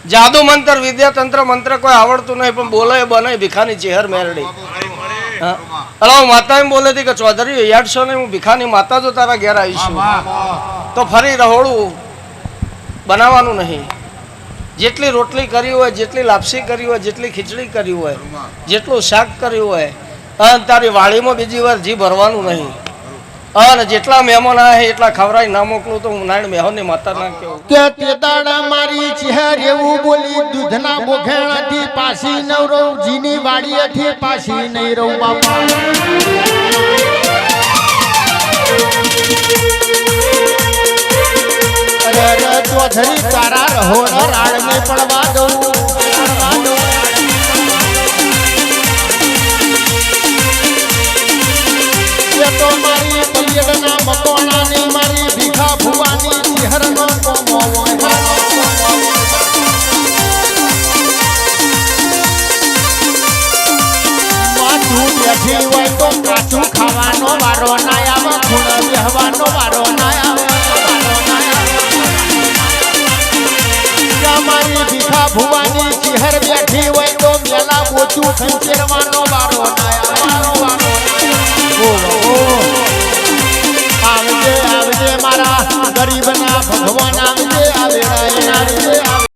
જાદુ મંત્ર વિદ્યા તંત્ર મંત્ર કોઈ આવડતું નહીં પણ બોલે બને ભીખાની ચેહર મેરડી અલા માતા એમ બોલે કે ચૌધરી યાદશો ને હું ભીખાની માતા જો તારા ઘેર આવીશું તો ફરી રહોડું બનાવવાનું નહીં જેટલી રોટલી કરી હોય જેટલી લાપસી કરી હોય જેટલી ખીચડી કરી હોય જેટલું શાક કર્યું હોય અને તારી વાડીમાં બીજી વાર જી ભરવાનું નહીં અને જેટલા મહેમાન આવે એટલા ખવરાઈ ના મોકલું તો હું નારાયણ મેહોની માતા ના કેવું કે તે દાડા મારી ચહેર એવું બોલી દૂધના બોઘેણાથી પાછી ન રહું જીની વાડીએથી પાછી નહીં રહું બાપા અરે ચૌધરી તારા રહો રાડ મેં પડવા દઉં તો મારી પૈયડના મકોણાની મારી ભીખા ભુવાની ચહેરનો કોમો માથું બેઠી હોય તો કાચું ખાવાનો વારો ના આવે ખૂણ બેહવાનો વારો ના આવે મારી ભીખા ભુવાની ચહેર બેઠી હોય તો મેલા મોચું ખંચેરવાનો વારો ના આવે